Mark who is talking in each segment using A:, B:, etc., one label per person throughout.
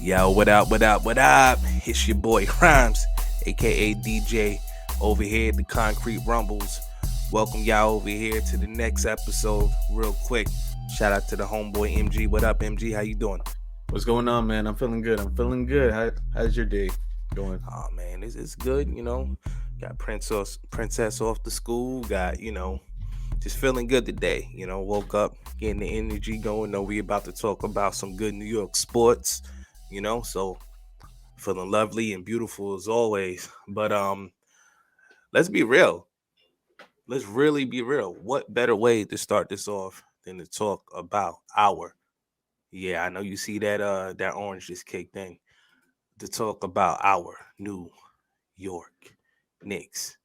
A: Yo, what up, what up, what up? It's your boy Rhymez, aka DJ, over here at the Concrete Rumbles. Welcome y'all over here to the next episode. Real quick, shout out to the homeboy MG. What up, MG? How you doing?
B: What's going on, man? I'm feeling good. How's your day going?
A: Oh man, it's good. Got princess off the school. Got just feeling good today. Woke up getting the energy going. Know we about to talk about some good New York sports. So feeling lovely and beautiful as always. But let's be real. Let's really be real. What better way to start this off than to talk about our? Yeah, I know you see that orange just kicked in. To talk about our New York Knicks.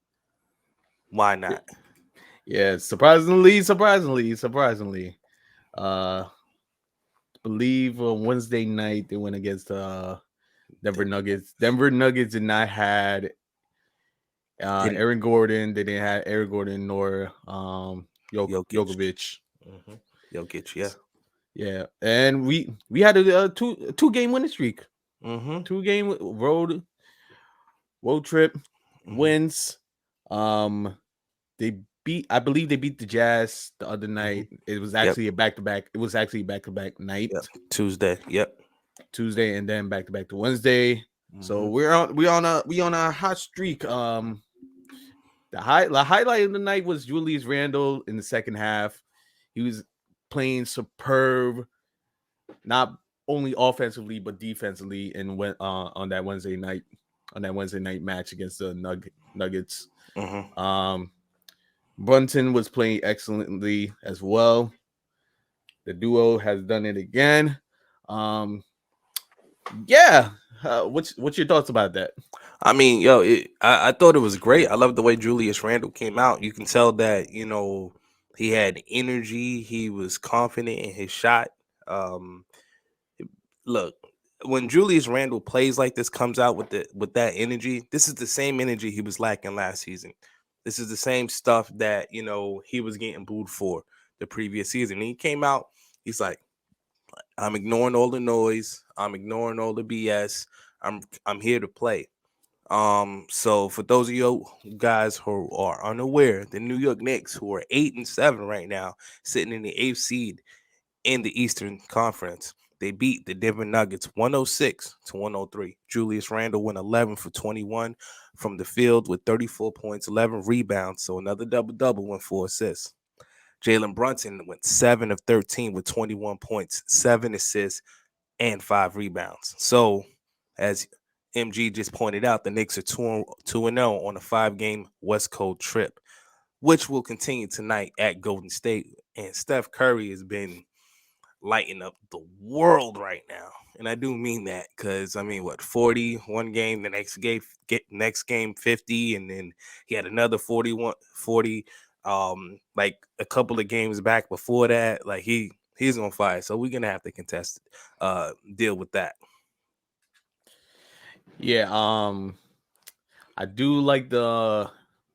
A: Why not?
B: Yeah, surprisingly. Uh believe on Wednesday night they went against Denver Nuggets. Denver Nuggets did not had
A: Didn't
B: Aaron Gordon. They didn't have Aaron Gordon nor
A: Jokic.
B: Jokovic.
A: Mm-hmm. Jokic, yeah.
B: Yeah, and we had a two game winning streak.
A: Mm-hmm.
B: 2 game road trip
A: Mm-hmm.
B: wins. They I believe they beat the Jazz the other
A: Mm-hmm.
B: night. It was
A: Yep.
B: actually a back to back. It was actually back to back night,
A: Yep. Tuesday. Yep.
B: Tuesday and then back to Wednesday. So
A: Mm-hmm.
B: we on a hot streak. The highlight of the night was Julius Randle in the second half. He was playing superb, not only offensively but defensively, and went on that Wednesday night match against the Nuggets.
A: Mm-hmm.
B: Brunson was playing excellently as well. The duo has done it again. Um, yeah. What's your thoughts about that?
A: I mean, yo, I thought it was great. I love the way Julius Randle came out. You can tell that, he had energy. He was confident in his shot. Um, Look, when Julius Randle plays like this, comes out with that energy, this is the same energy he was lacking last season. This is the same stuff that he was getting booed for the previous season. And he came out, he's like, I'm ignoring all the noise, I'm ignoring all the BS. I'm here to play. So for those of you guys who are unaware, the New York Knicks, who are 8-7 right now, sitting in the eighth seed in the Eastern Conference. They beat the Denver Nuggets 106-103. Julius Randle went 11 for 21 from the field with 34 points, 11 rebounds, so another double-double with 4 assists. Jalen Brunson went 7 of 13 with 21 points, 7 assists, and 5 rebounds. So, as MG just pointed out, the Knicks are 2-0 on a 5-game West Coast trip, which will continue tonight at Golden State. And Steph Curry has been lighting up the world right now. And I do mean that because I mean, what, 40 one game, the next game 50, and then he had another 40 like a couple of games back before that. Like he's on fire. So we're gonna have to deal with that.
B: Yeah. I do like the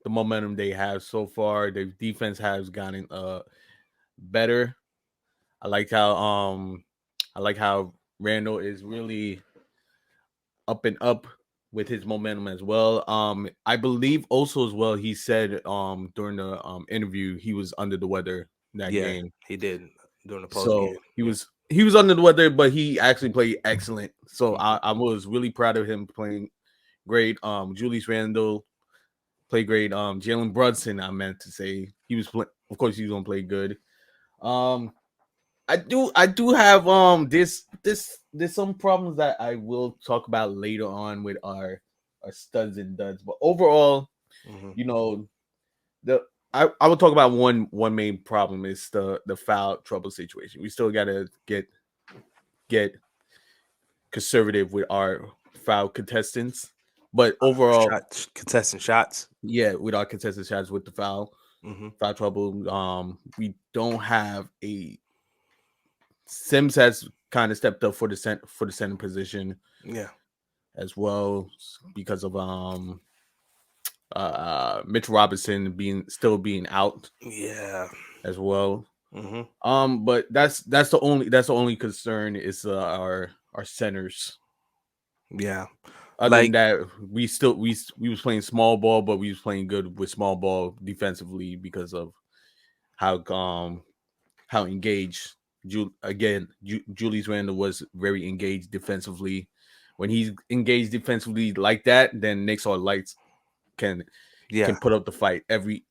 B: momentum they have so far. Their defense has gotten better. I like how Randall is really up and up with his momentum as well. I believe also as well he said during the interview he was under the weather that
A: Yeah,
B: game.
A: he did during the post game.
B: So he
A: Yeah.
B: was under the weather, but he actually played excellent. So
A: Mhm.
B: I was really proud of him playing great. Julius Randle played great. Jalen Brunson, I meant to say he was of course he's gonna play good. Um, I do have there's some problems that I will talk about later on with our studs and duds, but overall,
A: Mhm.
B: you know, the I will talk about one main problem is the foul trouble situation. We still gotta get conservative with our foul contestants, but overall,
A: Shots, contesting shots.
B: yeah, with our contested shots with the
A: Mhm.
B: foul trouble, we don't have a Sims has kind of stepped up for the center position.
A: Yeah.
B: as well because of Mitch Robinson being out
A: Yeah.
B: as well.
A: Hmm.
B: But that's the only concern is our centers.
A: Yeah.
B: Other than
A: Like,
B: that, we was playing small ball, but we was playing good with small ball defensively because of how how engaged Julius Randle was very engaged defensively. When he's engaged defensively like that, then Knicks or Lights can
A: yeah.
B: put up the fight every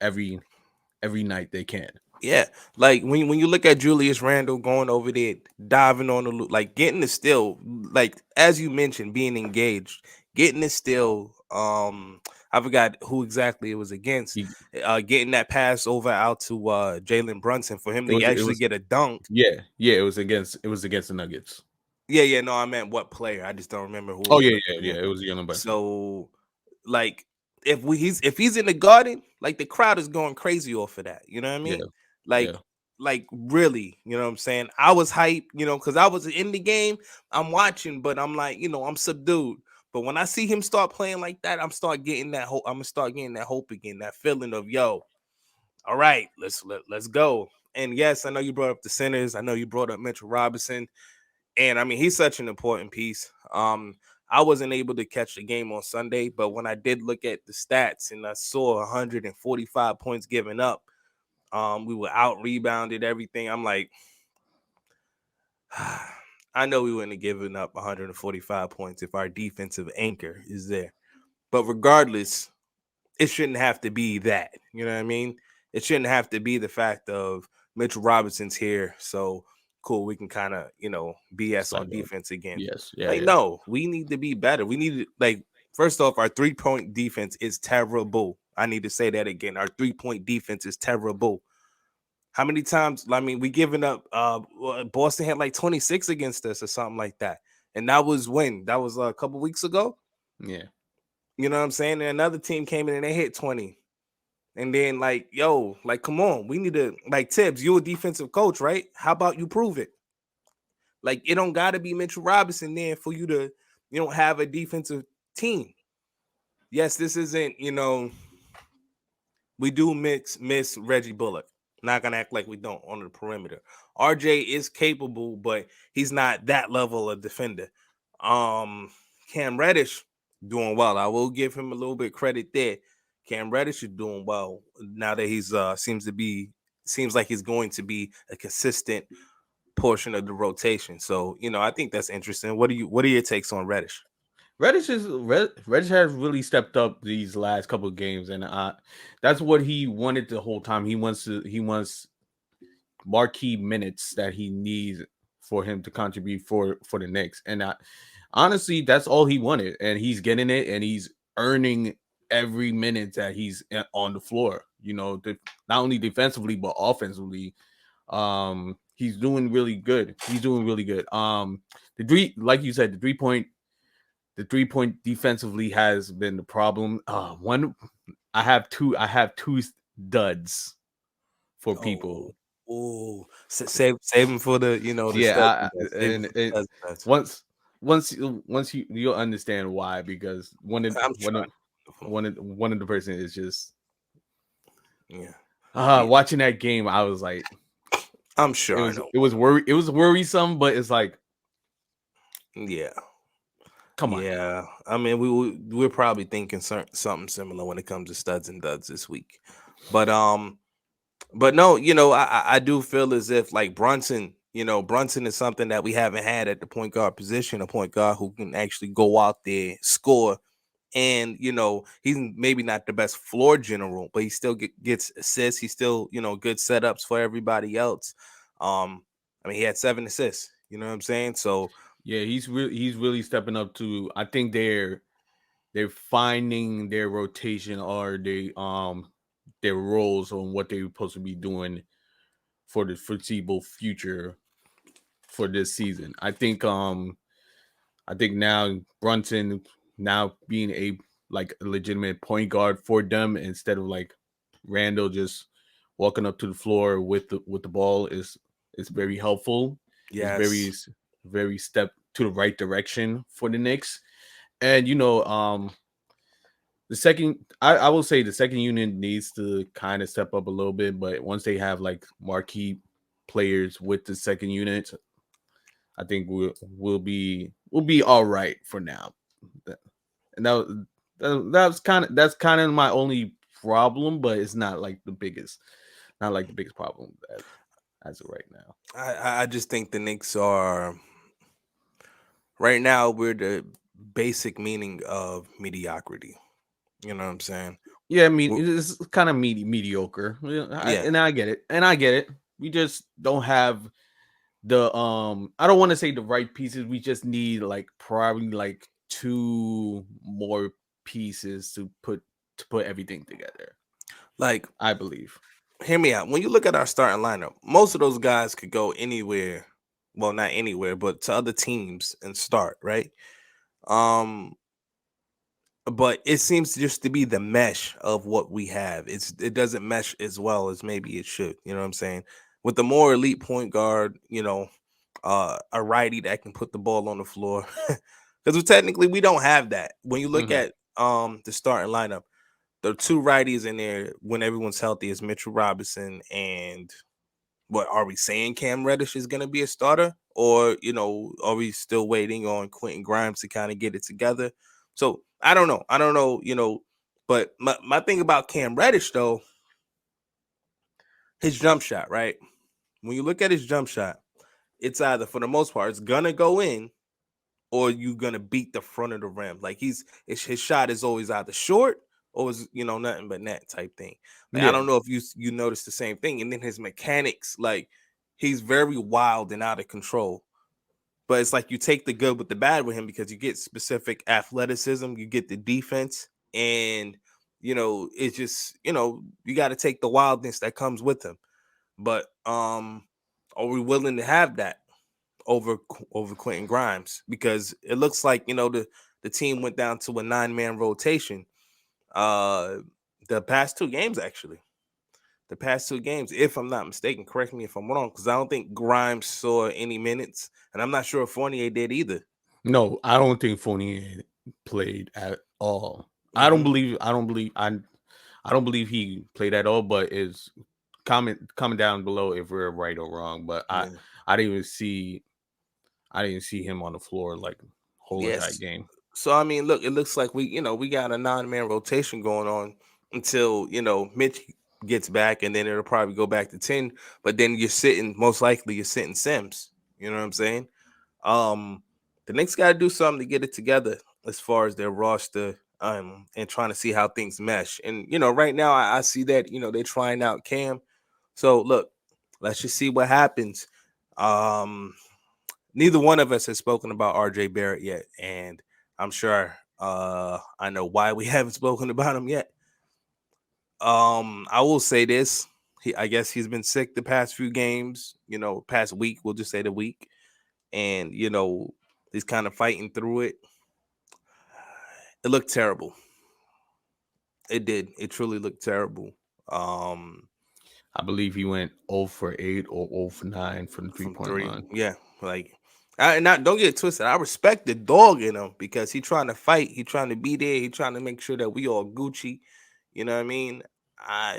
B: night they can.
A: Yeah, like when you look at Julius Randle going over there, diving on the loop, like getting the steal, like as you mentioned, being engaged, getting the steal. I forgot who exactly it was against.
B: He
A: Getting that pass over out to Jalen Brunson for him
B: it
A: to
B: was it
A: actually
B: was
A: get a dunk.
B: yeah, it was against the Nuggets.
A: Yeah, yeah, no, I meant what player. I just don't remember who
B: Oh
A: it
B: yeah,
A: was
B: yeah, yeah.
A: against.
B: It was Jalen Brunson.
A: So, like, if he's in the garden, like the crowd is going crazy off of that. You know what I
B: Yeah,
A: mean? Like,
B: yeah.
A: really, you know what I'm saying? I was hyped, because I was in the game. I'm watching, but I'm like, I'm subdued. But when I see him start playing like that, start getting that hope. I'm gonna start getting that hope again, that feeling of all right, let's go. And yes, I know you brought up the centers. I know you brought up Mitchell Robinson. And I mean, he's such an important piece. I wasn't able to catch the game on Sunday, but when I did look at the stats and I saw 145 points given up, we were out rebounded everything. I'm like, I know we wouldn't have given up 145 points if our defensive anchor is there. But regardless, it shouldn't have to be that. You know what I mean? It shouldn't have to be the fact of Mitchell Robinson's here. So cool, we can kind of, BS on
B: Slide up.
A: defense again.
B: Yes, yeah,
A: Like,
B: yeah.
A: no, we need to be better. We need to, like, first off, our 3-point defense is terrible. I need to say that again. Our 3-point defense is terrible. How many times? I mean, we giving up. Boston had like 26 against us or something like that, and that was when that was a couple weeks ago.
B: Yeah.
A: You know what I'm saying? And another team came in and they hit 20. And then like, yo, like, come on, we need to like Tibbs. You a defensive coach, right? How about you prove it? Like, it don't gotta be Mitchell Robinson there for you to, have a defensive team. Yes, this isn't, we do miss Reggie Bullock. Not gonna act like we don't on the perimeter. RJ is capable, but he's not that level of defender. Um, Cam Reddish doing well. I will give him a little bit credit there. Cam Reddish is doing well now that he's seems like he's going to be a consistent portion of the rotation. So, I think that's interesting. What are your takes on Reddish?
B: Reddish has really stepped up these last couple of games, and that's what he wanted the whole time. He wants marquee minutes that he needs for him to contribute for the Knicks, and honestly, that's all he wanted, and he's getting it, and he's earning every minute that he's on the floor. Not only defensively but offensively. He's doing really good. He's doing really good. Like you said, the 3-point defensively has been the problem. One, I have two duds for
A: Oh,
B: people.
A: save him for the the
B: Yeah,
A: studs and duds. Save him
B: and
A: for the studs and duds.
B: once you'll understand why, because
A: I'm sure.
B: one of the person is just
A: Yeah, yeah.
B: watching that game. I was like,
A: I'm sure
B: it
A: I
B: was
A: know.
B: it was it was worrisome, but it's like,
A: Yeah,
B: come on now.
A: yeah. I mean, we're probably thinking something similar when it comes to studs and duds this week, but no, I do feel as if like Brunson, Brunson is something that we haven't had at the point guard position, a point guard who can actually go out there, score, and he's maybe not the best floor general, but he still gets assists. He still good setups for everybody else. I mean, he had 7 assists. You know what I'm saying? So
B: Yeah, he's really stepping up to. I think they're finding their rotation or their roles on what they're supposed to be doing for the foreseeable future for this season. I think now Brunson now being a like a legitimate point guard for them instead of like Randall just walking up to the floor with the ball is very helpful. It's
A: yes,
B: very step to the right direction for the Knicks. And the second, I will say the second unit needs to kind of step up a little bit, but once they have like marquee players with the second unit, I think we'll be all right for now. And that's kind of my only problem, but it's not like the biggest, not like the biggest problem as of right now.
A: I just think the Knicks are right now. We're the basic meaning of mediocrity. You know what I'm saying?
B: Yeah, I mean
A: We're-
B: it's kind of mediocre, yeah,
A: yeah,
B: and I get it, We just don't have the I don't want to say the right pieces. We just need like probably like two more pieces to put everything together.
A: like
B: I believe.
A: hear me out. When you look at our starting lineup, most of those guys could go anywhere. Well, not anywhere, but to other teams and start, right? Um, but it seems just to be the mesh of what we have. It doesn't mesh as well as maybe it should. You know what I'm saying? With the more elite point guard, a righty that can put the ball on the floor. Because technically we don't have that. When you look
B: Hmm.
A: at the starting lineup, the two righties in there when everyone's healthy is Mitchell Robinson and what are we saying Cam Reddish is gonna be a starter? Or, are we still waiting on Quentin Grimes to kind of get it together? So I don't know. I don't know, but my thing about Cam Reddish though, his jump shot, right? When you look at his jump shot, it's either for the most part, it's gonna go in or you gonna beat the front of the rim. Like his shot is always either short or is nothing but net type thing. Like I
B: Yeah.
A: don't know if you noticed the same thing. And then his mechanics, like he's very wild and out of control. But it's like you take the good with the bad with him because you get specific athleticism, you get the defense, and it's just you got to take the wildness that comes with him. But are we willing to have that over Quentin Grimes? Because it looks like the team went down to a 9-man rotation. Uh, the past two games actually. The past two games, if I'm not mistaken, correct me if I'm wrong, because I don't think Grimes saw any minutes, and I'm not sure if Fournier did either.
B: No, I don't think Fournier played at all. I don't
A: Hmm.
B: believe. I don't believe. I don't believe he played at all. But is comment down below if we're right or wrong. But I
A: Yeah.
B: I didn't even see I didn't see him on the floor like whole entire
A: Yes.
B: game.
A: So I mean, look, it looks like we got a 9-man rotation going on until Mitch gets back, and then it'll probably go back to 10. But then most likely you're sitting Sims. You know what I'm saying? Um, the Knicks got to do something to get it together as far as their roster, and trying to see how things mesh. And right now I see that they're trying out Cam. So look, let's just see what happens. Um, Neither one of us has spoken about RJ Barrett yet, and I'm sure I know why we haven't spoken about him yet. I will say this. I guess he's been sick the past few games, past week, we'll just say the week. And he's kind of fighting through it. It looked terrible. It did. It truly looked terrible. Um
B: I believe he went 0 for 8 or 0 for 9 from the three
A: from
B: point
A: 3.
B: line.
A: Yeah, like and not don't get it twisted. I respect the dog in him because he trying to fight, he trying to be there, he trying to make sure that we all Gucci. You know what I mean?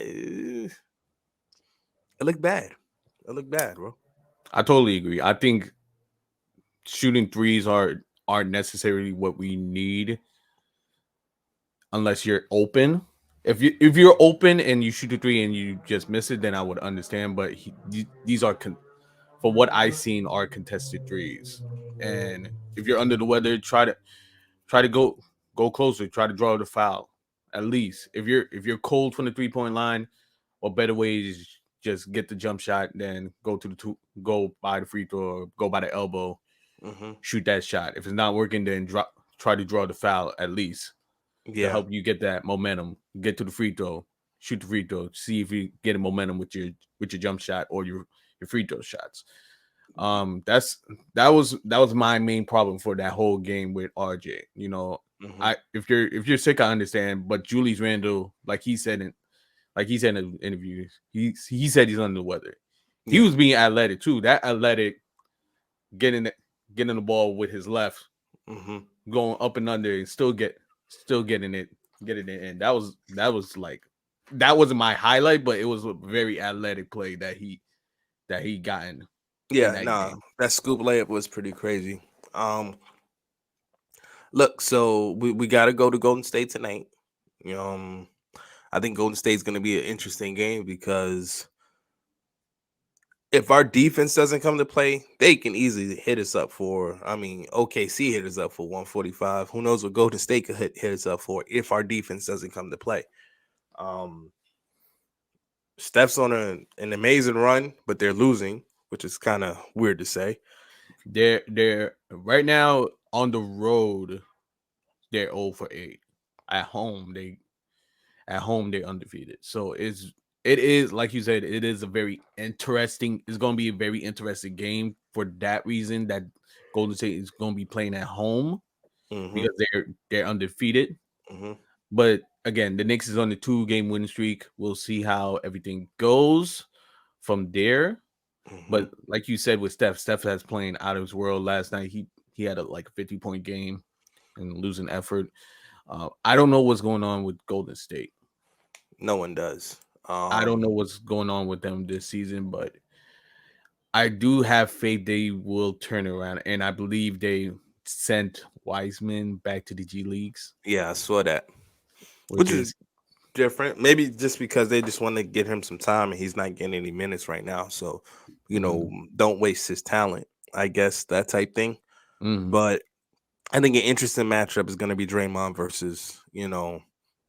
A: It looked bad. It looked bad, bro.
B: I totally agree. I think shooting threes aren't necessarily what we need unless you're open. If you're open and you shoot a three and you just miss it, then I would understand. But these are for what I've seen are contested threes. And if you're under the weather, try to go closer. Try to draw the foul. At least if you're cold from the 3 point line, or better way is just get the jump shot, then go by the free throw, or go by the elbow,
A: Hmm.
B: shoot that shot. If it's not working, then try to draw the foul at least to
A: Yeah.
B: help you get that momentum, get to the free throw, shoot the free throw, see if you get a momentum with your jump shot or your free throw shots. That's that was my main problem for that whole game with RJ.
A: Hmm.
B: I if you're sick, I understand, but Julius Randle, like he said in interviews, he said he's under the weather. He
A: Yeah.
B: was being athletic too. That athletic getting getting the ball with his left
A: Hmm.
B: going up and under and still getting it in. That was like that wasn't my highlight, but it was a very athletic play that he gotten in
A: Yeah,
B: that
A: nah,
B: game.
A: that scoop layup was pretty crazy. Look, so we got to go to Golden State tonight. Um, I think Golden State's going to be an interesting game because if our defense doesn't come to play, they can easily hit us up for. I mean, OKC hit us up for 145. Who knows what Golden State could hit us up for if our defense doesn't come to play? Um, Steph's on an amazing run, but they're losing, which is kind of weird to say.
B: They're right now on the road. They're 0 for 8. At home, they're undefeated. So it is like you said, it is a very interesting. It's going to be a very interesting game for that reason that Golden State is going to be playing at home
A: Mm-hmm.
B: because they're undefeated.
A: Mm-hmm.
B: But again, the Knicks is on the 2 game winning streak. We'll see how everything goes from there.
A: Mm-hmm.
B: But like you said with Steph has playing out of his world last night. He had like a 50-point game and losing effort. I don't know what's going on with Golden State.
A: No one does.
B: I don't know what's going on with them this season, but I do have faith they will turn around, and I believe they sent Wiseman back to the G leagues,
A: Yeah, I saw that,
B: which
A: which is
B: is
A: different. Maybe just because they just want to get him some time and he's not getting any minutes right now. So,
B: mhm,
A: don't waste his talent. I guess that type thing.
B: mhm,
A: But I think an interesting matchup is going to be Draymond versus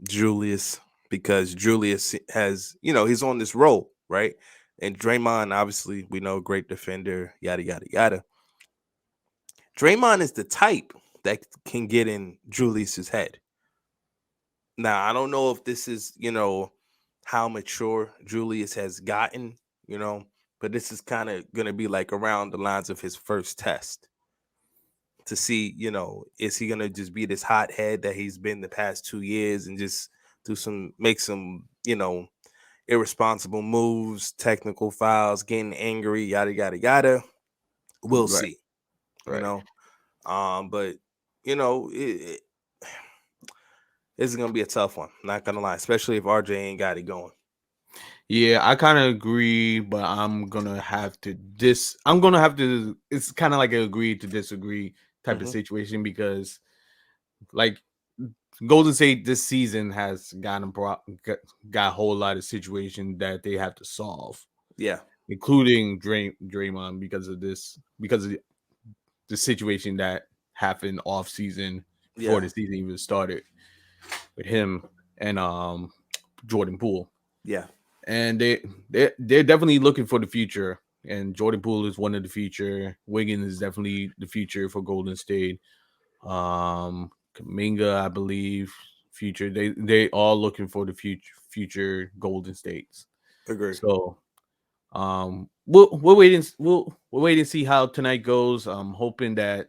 A: Julius, because Julius has he's on this roll, right? And Draymond, obviously, we know, great defender, yada yada yada. Draymond is the type that can get in Julius's head. Now, I don't know if this is, how mature Julius has gotten, you know, but this is kind of going to be like around the lines of his first test to see, is he going to just be this hothead that he's been the past 2 years and just make some, irresponsible moves, technical fouls, getting angry, yada, yada, yada. We'll
B: right,
A: see, you
B: right.
A: know. But, it, this is going to be a tough one, not going to lie, especially if RJ ain't got it going.
B: Yeah, I kind of agree, but I'm gonna have to dis. I'm gonna have to. It's kind of like a agree to disagree type of
A: Hmm.
B: situation because, like, Golden State this season has got a whole lot of situations that they have to solve,
A: Yeah.
B: including Draymond because of the situation that happened off season before
A: Yeah.
B: the season even started with him and Jordan Poole.
A: Yeah.
B: And they're definitely looking for the future. And Jordan Poole is one of the future. Wiggins is definitely the future for Golden State. Kaminga, I believe, future. They all looking for the future Golden States.
A: Agree.
B: So we'll wait and we'll wait and see how tonight goes. I'm hoping that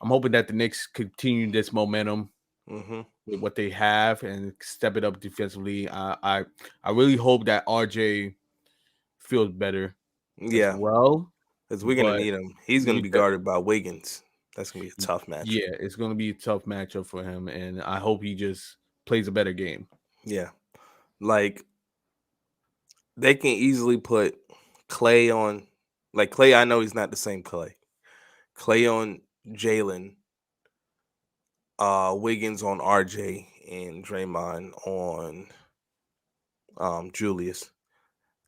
B: the Knicks continue this momentum
A: Hmm.
B: with what they have and step it up defensively. I really hope that RJ feels better as
A: Yeah.
B: well.
A: Because we're going to
B: But
A: need him. He's going to
B: we
A: be
B: de-
A: guarded by Wiggins. That's going to be a tough matchup.
B: yeah, it's going to be a tough matchup for him, and I hope he just plays a better game.
A: Yeah. Like, they can easily put Clay on, like, Clay, I know he's not the same Clay. Clay on Jalen, Wiggins on RJ, and Draymond on Julius.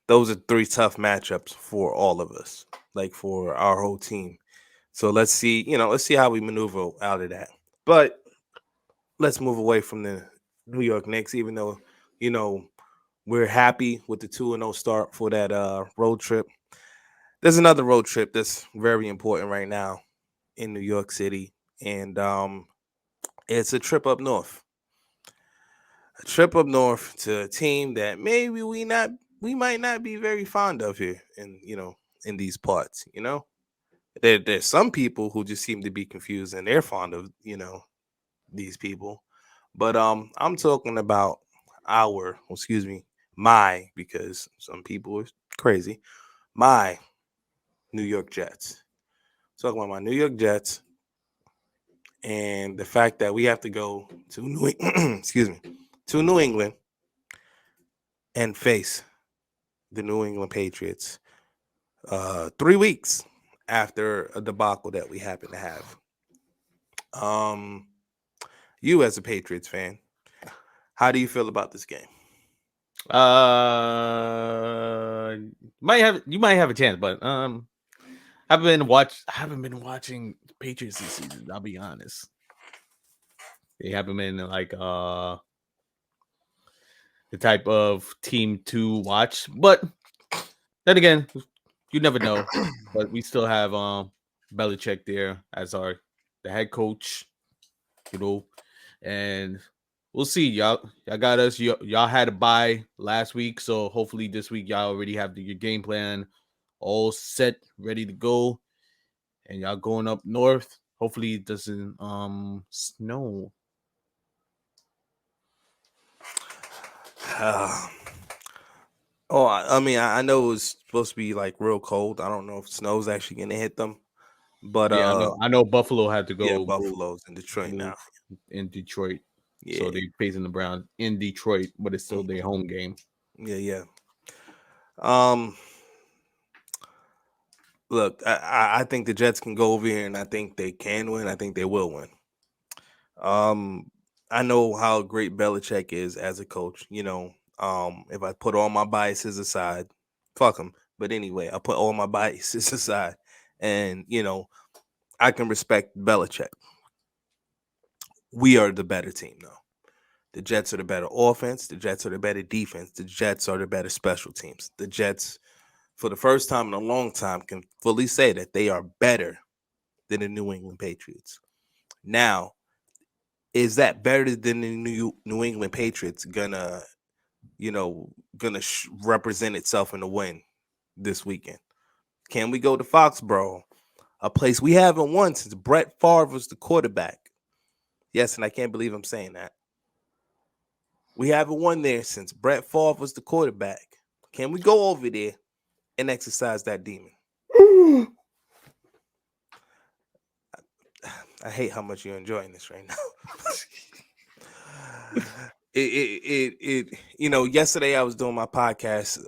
A: Those are three tough matchups for all of us, like for our whole team. So let's see how we maneuver out of that. But let's move away from the New York Knicks, even though, you know, we're happy with the 2-0 start for that road trip. There's another road trip that's very important right now in New York City, and it's a trip up north. A trip up north to a team that maybe we might not be very fond of here in these parts. There's some people who just seem to be confused and they're fond of these people, but I'm talking about my, because some people are crazy, my New York Jets. Talking about my New York Jets, and the fact that we have to go to excuse me, to New England and face the New England Patriots 3 weeks after a debacle that we happen to have. Um, you as a Patriots fan, how do you feel about this game?
B: You might have a chance, but I haven't been watching Patriots this season. I'll be honest. They haven't been like the type of team to watch. But then again, you never know. But we still have Belichick there as the head coach, you know, and we'll see. Y'all got us. Y'all had a bye last week, so hopefully this week y'all already have your game plan all set, ready to go, and y'all going up north. Hopefully it doesn't snow.
A: Uh, oh, I mean, I know it was supposed to be like real cold. I don't know if snow's actually gonna hit them, but
B: Yeah, I know. I know Buffalo had to
A: yeah,
B: go
A: Buffalo's in Detroit
B: move
A: now.
B: in Detroit, so
A: Yeah,
B: they facing the Browns in Detroit, but it's still their home game.
A: yeah, yeah. Um, look, I think the Jets can go over here, and I think they can win. I think they will win. Um, I know how great Belichick is as a coach. If I put all my biases aside, fuck him. But anyway, I put all my biases aside, and I can respect Belichick. We are the better team, though. The Jets are the better offense. The Jets are the better defense. The Jets are the better special teams. The Jets, for the first time in a long time, can fully say that they are better than the New England Patriots. Now, is that better than the New England Patriots gonna represent itself in the win this weekend? Can we go to Foxborough, a place we haven't won since Brett Favre was the quarterback? Yes, and I can't believe I'm saying that. We haven't won there since Brett Favre was the quarterback. Can we go over there and exercise that demon? I hate how much you're enjoying this right now. Yesterday I was doing my podcast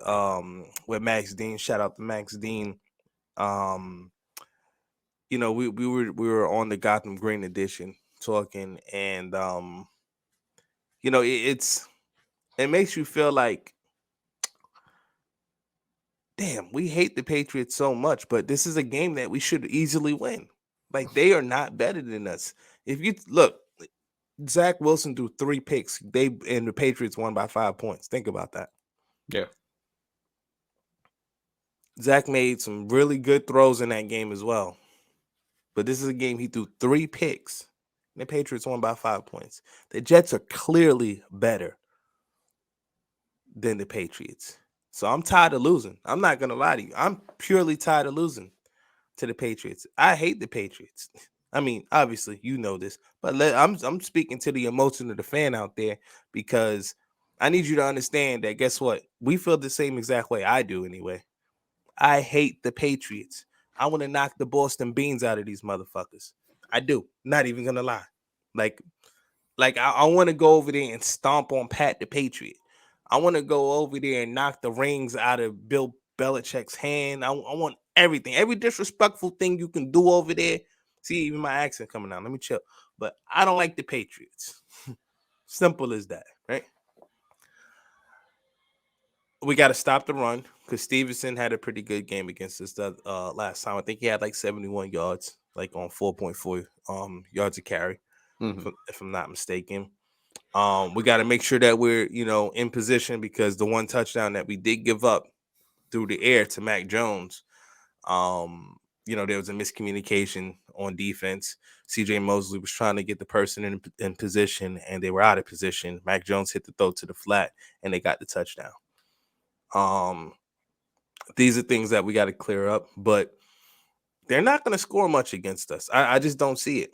A: with Max Dean. Shout out to Max Dean. Um, we were on the Gotham Green edition talking, and it makes you feel like, damn, we hate the Patriots so much, but this is a game that we should easily win. Like, they are not better than us. If you look, Zach Wilson threw 3 picks. And the Patriots won by 5 points. Think about that.
B: Yeah.
A: Zach made some really good throws in that game as well. But this is a game he threw 3 picks. And the Patriots won by 5 points. The Jets are clearly better than the Patriots. So I'm tired of losing. I'm not going to lie to you. I'm purely tired of losing to the Patriots. I hate the Patriots. I mean, obviously, you know this, but I'm speaking to the emotion of the fan out there, because I need you to understand that, guess what? We feel the same exact way. I do anyway. I hate the Patriots. I want to knock the Boston beans out of these motherfuckers. I do. Not even gonna lie. Like, I want to go over there and stomp on Pat the Patriot. I want to go over there and knock the rings out of Bill Belichick's hand. I want everything, every disrespectful thing you can do over there. See, even my accent coming out. Let me chill. But I don't like the Patriots. Simple as that, right? We got to stop the run, because Stevenson had a pretty good game against us last time. I think he had like 71 yards, like on 4.4 yards a carry, if I'm not mistaken. We got to make sure that we're in position, because the one touchdown that we did give up through the air to Mac Jones, there was a miscommunication on defense. CJ Mosley was trying to get the person in position, and they were out of position. Mac Jones hit the throw to the flat, and they got the touchdown. These are things that we got to clear up, but they're not going to score much against us. I just don't see it.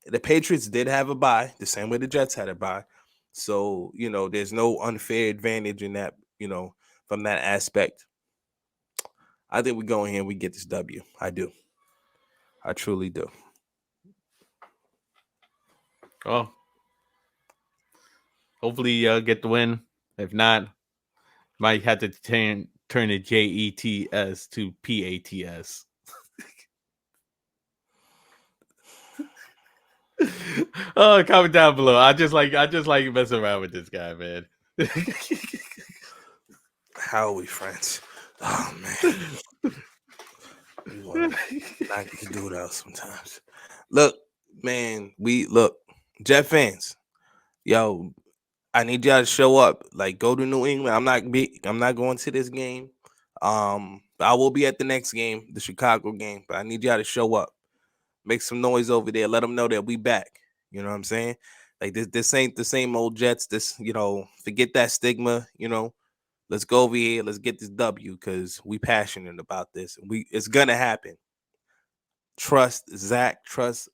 A: The Patriots did have a bye, the same way the Jets had a bye. So, there's no unfair advantage in that, from that aspect. I think we go in here and we get this W. I do. I truly do.
B: Well, hopefully get the win. If not, might have to turn the JETS to PATS. Oh, comment down below. I just like messing around with this guy, man.
A: How are we friends? Oh man, you want to knock this dude out sometimes. Look, man, we look Jet fans. Yo, I need y'all to show up. Like, go to New England. I'm not going to this game. I will be at the next game, the Chicago game. But I need y'all to show up. Make some noise over there. Let them know that we back. You know what I'm saying? Like this ain't the same old Jets. This, forget that stigma. Let's go over here. Let's get this W because we passionate about this. It's gonna happen. Trust Zach. Trust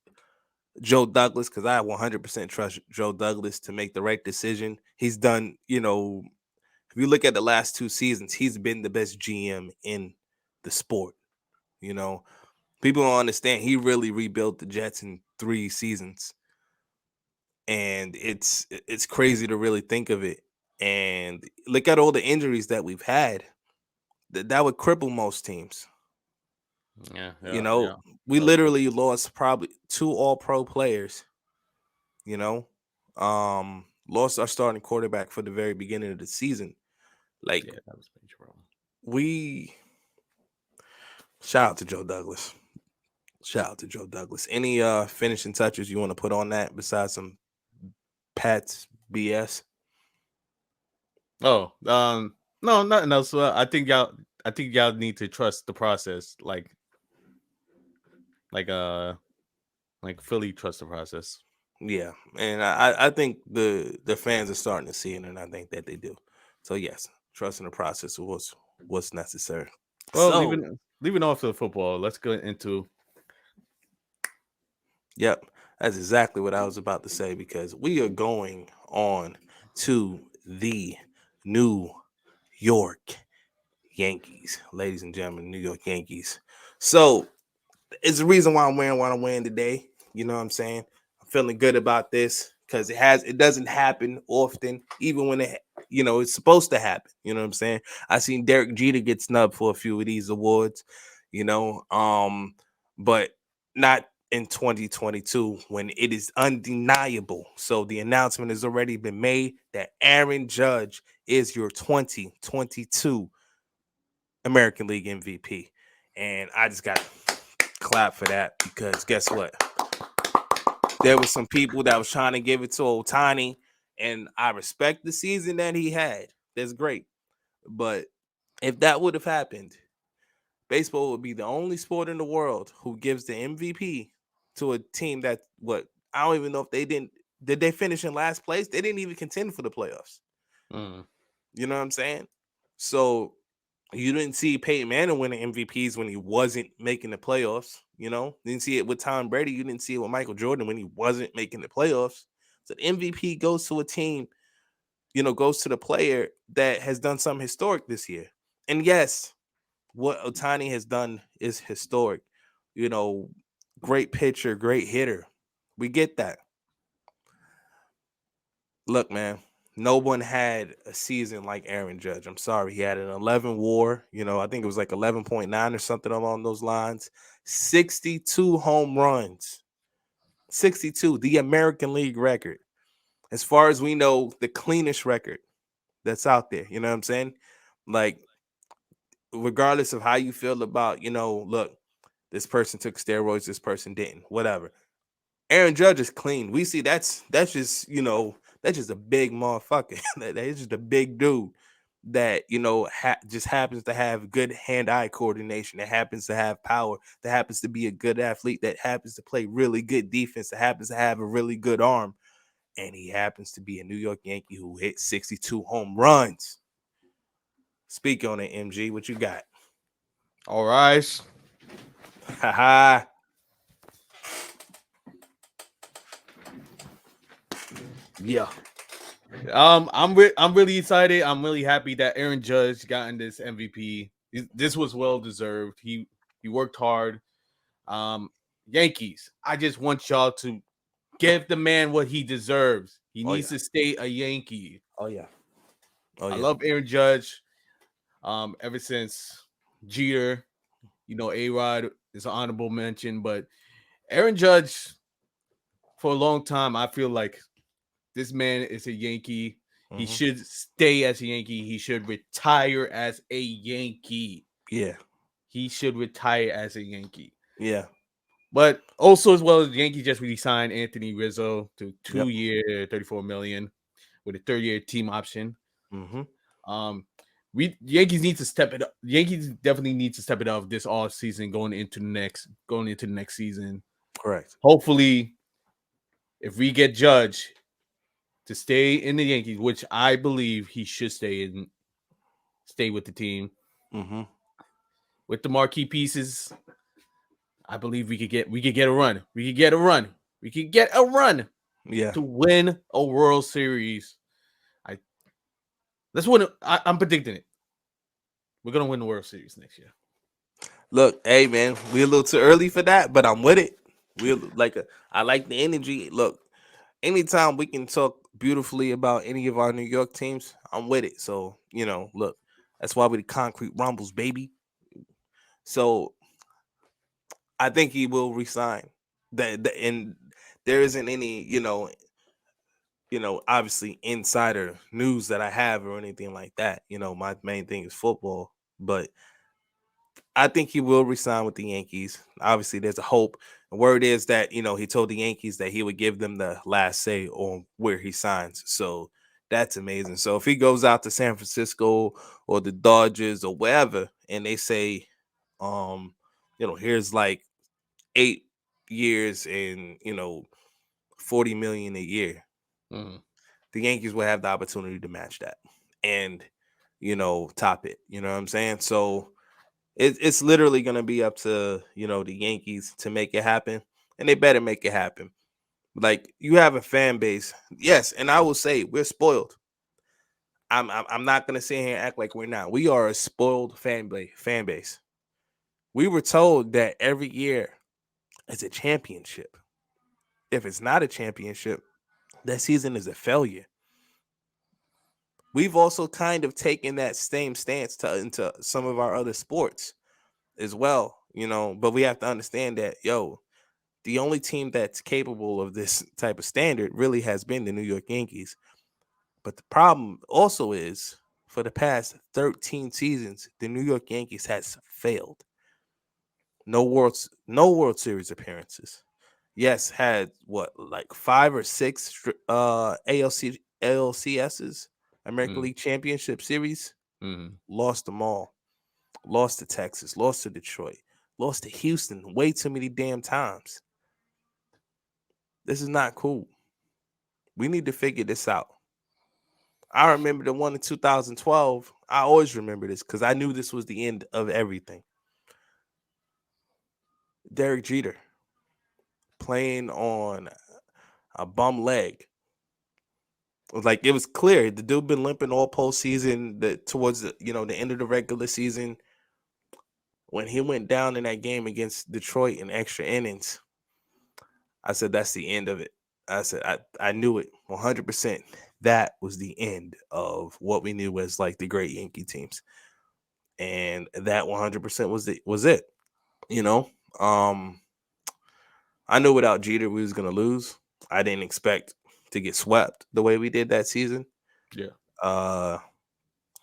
A: Joe Douglas because I 100% trust Joe Douglas to make the right decision. He's done. If you look at the last 2 seasons, he's been the best GM in the sport. You know, people don't understand. He really rebuilt the Jets in 3 seasons, and it's crazy to really think of it. And look at all the injuries that we've had. That would cripple most teams.
B: Yeah,
A: You
B: yeah,
A: know,
B: yeah.
A: we
B: Yep.
A: literally lost probably 2 All-Pro players. You know, lost our starting quarterback for the very beginning of the season. Like
B: Yeah, that was major problem.
A: we shout out to Joe Douglas. Shout out to Joe Douglas. Any finishing touches you want to put on that besides some Pat's BS?
B: Oh, no, nothing else. I think y'all need to trust the process, like uh, like Philly trust the process.
A: Yeah, and I think the fans are starting to see it, and I think that they do. So yes, trusting the process was what's necessary.
B: Well,
A: So
B: leaving off the football, let's go into.
A: yep, that's exactly what I was about to say because we are going on to the New York Yankees, ladies and gentlemen, New York Yankees. So it's the reason why I'm wearing what I'm wearing today. You know what I'm saying? I'm feeling good about this because it doesn't happen often, even when it's supposed to happen. You know what I'm saying? I seen Derek Jeter get snubbed for a few of these awards, but not in 2022 when it is undeniable. So the announcement has already been made that Aaron Judge is your 2022 American League MVP. And I just got to clap for that because guess what? There was some people that was trying to give it to Otani, and I respect the season that he had. That's great. But if that would have happened, baseball would be the only sport in the world who gives the MVP to a team that what I don't even know if did they finish in last place? They didn't even contend for the playoffs.
B: Mm,
A: You know what I'm saying? So you didn't see Peyton Manning winning MVPs when he wasn't making the playoffs. Didn't see it with Tom Brady. You didn't see it with Michael Jordan when he wasn't making the playoffs. So the MVP goes to a team, goes to the player that has done something historic this year. And yes, what Otani has done is historic. You know, Great pitcher, great hitter. We get that. Look, man, no one had a season like Aaron Judge. I'm sorry. He had an 11 war, I think it was like 11.9 or something along those lines. 62 home runs. 62, the American League record. As far as we know, the cleanest record that's out there. You know what I'm saying? Like, regardless of how you feel about, look, this person took steroids, this person didn't, whatever. Aaron Judge is clean. We see that's just that's just a big motherfucker. That's just a big dude that just happens to have good hand-eye coordination. That happens to have power. That happens to be a good athlete. That happens to play really good defense. That happens to have a really good arm. And he happens to be a New York Yankee who hit 62 home runs. Speak on it, MG. What you got?
B: all right.
A: Ha. Yeah.
B: I'm really excited. I'm really happy that Aaron Judge got in this MVP. This was well deserved. He worked hard. Yankees, I just want y'all to Give the man what he deserves. He
A: Oh
B: needs
A: yeah.
B: to stay a Yankee.
A: Oh yeah. Oh
B: I
A: yeah.
B: love Aaron Judge. Ever since Jeter, A Rod is an honorable mention, but Aaron Judge for a long time, I feel like this man is a Yankee. He
A: Hmm.
B: should stay as a Yankee. He should retire as a Yankee.
A: Yeah.
B: He should retire as a Yankee.
A: Yeah.
B: But also as well as the Yankees just re-signed Anthony Rizzo to
A: Yep.
B: 2 year, 34 million with a 3rd-year team option.
A: Hmm.
B: Um, we Yankees need to step it up. Yankees definitely need to step it up this off season going into the next season.
A: Correct.
B: Hopefully, if we get Judge to stay in the Yankees, which I believe he should stay with the team
A: Hmm.
B: with the marquee pieces, I believe we could get a run. We could get a run. We could get a run
A: Yeah.
B: to win a World Series. I let's win. I'm predicting it. We're gonna win the World Series next year.
A: Look, hey man, we a little too early for that, but I'm with it. I like the energy. Look, anytime we can talk beautifully about any of our New York teams, I'm with it. So, look, that's why we the concrete rumbles, baby. So I think he will resign. And there isn't any, obviously insider news that I have or anything like that. My main thing is football. But I think he will resign with the Yankees. Obviously, there's a hope. The word is that he told the Yankees that he would give them the last say on where he signs. So that's amazing. So if he goes out to San Francisco or the Dodgers or wherever, and they say, here's like 8 years and 40 million a year,
B: Mhm.
A: the Yankees will have the opportunity to match that and top it. You know what I'm saying? So it's literally going to be up to the Yankees to make it happen, and they better make it happen. Like, you have a fan base, yes, and I will say we're spoiled. I'm not going to sit here and act like we're not. We are a spoiled fan base. We were told that every year is a championship. If it's not a championship, that season is a failure. We've also kind of taken that same stance into some of our other sports as well, but we have to understand that, the only team that's capable of this type of standard really has been the New York Yankees. But the problem also is, for the past 13 seasons, the New York Yankees has failed. No World Series appearances. Yes, had what, like 5 or 6 ALCSs, American
B: Mhm.
A: League Championship Series.
B: Mhm.
A: Lost them all. Lost to Texas, lost to Detroit, lost to Houston way too many damn times. This is not cool. We need to figure this out. I remember the one in 2012. I always remember this because I knew this was the end of everything. Derek Jeter playing on a bum leg. Like, it was clear the dude been limping all postseason. Towards the end of the regular season, when he went down in that game against Detroit in extra innings, I said that's the end of it. I said I knew it 100%. That was the end of what we knew as like the great Yankee teams, and that 100% was it. You know, um, I knew without Jeter we was gonna lose. I didn't expect to get swept the way we did that season.
B: Yeah.
A: Uh,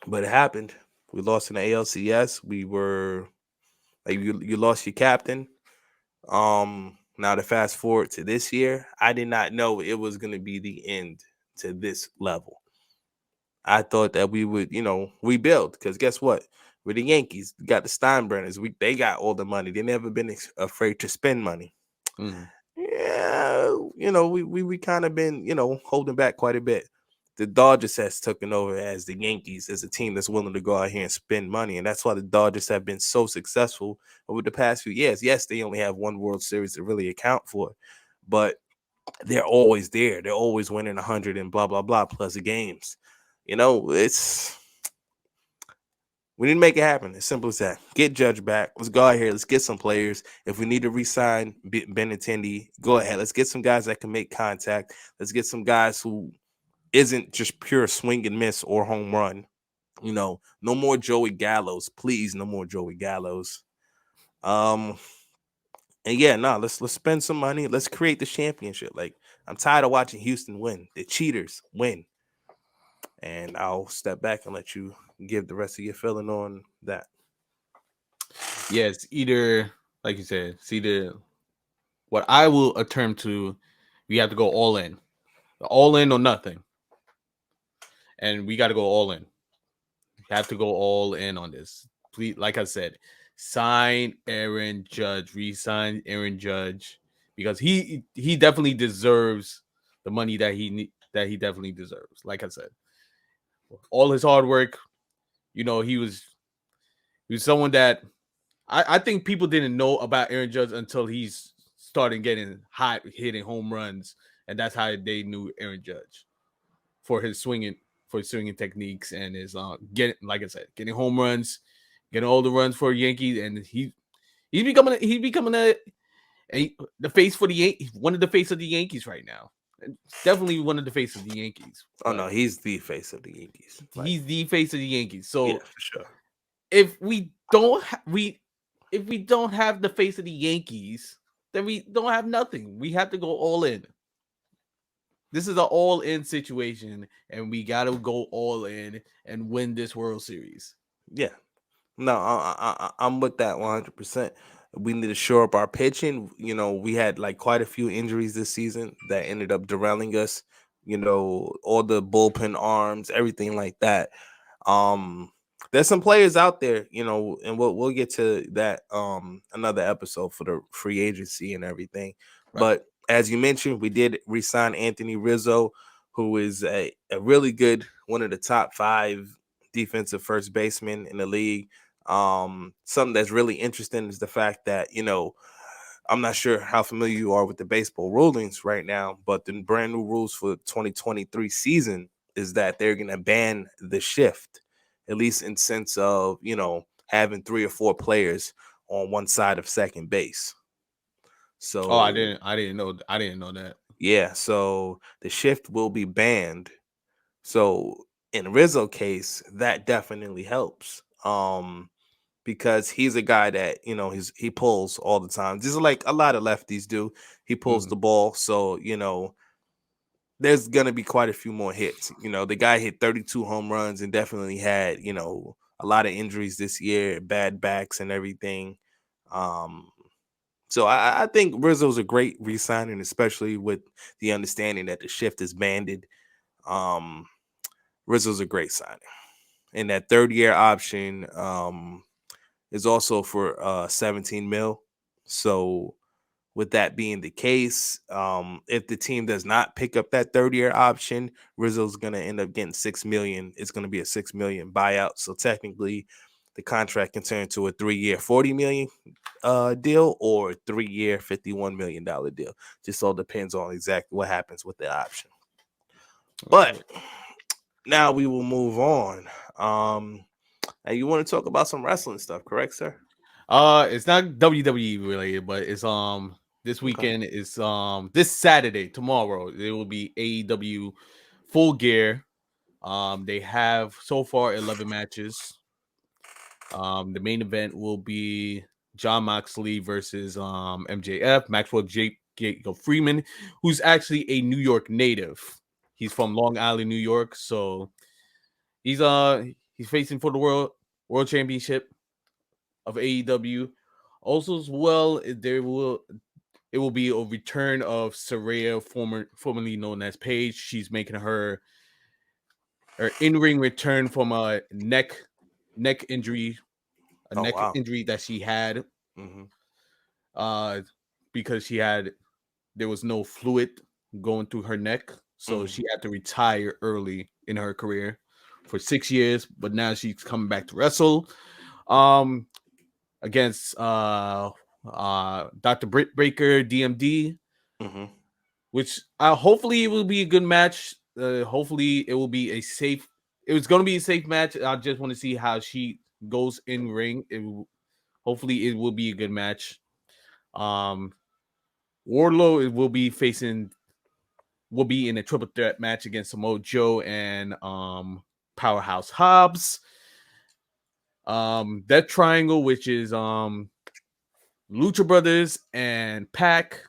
A: but it happened. We lost in the ALCS. We were like, you lost your captain. Now to fast forward to this year, I did not know it was going to be the end to this level. I thought that we would, rebuild, because guess what? With the Yankees, got the Steinbrenners. They got all the money. They never been afraid to spend money.
B: Mhm.
A: Yeah, we kind of been, holding back quite a bit. The Dodgers has taken over as the Yankees, as a team that's willing to go out here and spend money, and that's why the Dodgers have been so successful over the past few years. Yes, they only have one World Series to really account for, but they're always there. They're always winning 100 and blah blah blah plus games. It's We need to make it happen. As simple as that. Get Judge back. Let's go out here. Let's get some players. If we need to re-sign Benintendi, go ahead. Let's get some guys that can make contact. Let's get some guys who isn't just pure swing and miss or home run. No more Joey Gallows, please. No more Joey Gallows. Um, and yeah, no, let's spend some money. Let's create the championship. Like I'm tired of watching Houston win. The cheaters win. And I'll step back and let you give the rest of your feeling on that.
B: Yes, either like you said, it's either what I will a term to. We have to go all in or nothing, and we got to go all in. We have to go all in on this. Please, like I said, sign Aaron Judge, re-sign Aaron Judge because he definitely deserves the money that he definitely deserves. Like I said, all his hard work. He was someone that I think people didn't know about Aaron Judge until he's started getting hot, hitting home runs, and that's how they knew Aaron Judge for his swinging techniques and his getting, like I said, getting home runs, getting all the runs for Yankees, and he's becoming the face for the Yankees, one of the face of the Yankees right now. Definitely one of the face of the Yankees,
A: Oh
B: but
A: no, he's the face of the Yankees. Like,
B: he's the face of the Yankees.
A: yeah,
B: So
A: for sure.
B: if we don't if we don't have the face of the Yankees, then we don't have nothing. We have to go all in. This is an all in situation, and we got to go all in and win this World Series.
A: Yeah. No, I'm with that 100%. We need to shore up our pitching. We had like quite a few injuries this season that ended up derailing us. All the bullpen arms, everything like that. Um, there's some players out there, and we'll get to that another episode for the free agency and everything.
B: Right.
A: But as you mentioned, we did re-sign Anthony Rizzo, who is a really good, one of the top 5 defensive first basemen in the league. Something that's really interesting is the fact that, I'm not sure how familiar you are with the baseball rulings right now, but the brand new rules for 2023 season is that they're going to ban the shift, at least in sense of, having 3 or 4 players on one side of second base.
B: Oh,
A: So,
B: I didn't know that.
A: yeah, so the shift will be banned. So, in Rizzo case, that definitely helps. Because he's a guy that he pulls all the time, just like a lot of lefties do. He pulls
B: Mhm.
A: the ball, so there's gonna be quite a few more hits. The guy hit 32 home runs and definitely had a lot of injuries this year, bad backs and everything. Um, so I think Rizzo's a great re-signing, especially with the understanding that the shift is banded. Um, Rizzo's a great signing, and that third year option. Is also for 17 mil. So with that being the case, if the team does not pick up that third year option, Rizzo's gonna end up getting 6 million. It's gonna be a 6 million buyout. So technically the contract can turn to a 3-year 40 million deal or 3-year $51 million deal. Just all depends on exactly what happens with the option. But
B: Okay.
A: now we will move on. And you want to talk about some wrestling stuff, correct, sir?
B: It's not WWE related, but it's this
A: Okay.
B: weekend is this Saturday, tomorrow. There will be AEW Full Gear. They have so far 11 matches. The main event will be John Moxley versus MJF, Maxwell Jacob Freeman, who's actually a New York native. He's from Long Island, New York, so he's facing for the world championship of AEW. Also, as well, it will be a return of Saraya, formerly known as Paige. She's making her in ring return from a neck injury, a
A: Oh
B: neck
A: wow.
B: injury that she had
A: Hmm.
B: uh because there was no fluid going through her neck, so
A: Hmm.
B: she had to retire early in her career for 6 years. But now she's coming back to wrestle. Um, against Dr. Britt Breaker DMD,
A: Hmm.
B: which hopefully it will be a good match. Hopefully it will be a safe. It was going to be a safe match. I just want to see how she goes in ring, hopefully it will be a good match. Um, Wardlow will be in a triple threat match against Samoa Joe and Powerhouse Hobbs. That triangle, which is Lucha Brothers and Pac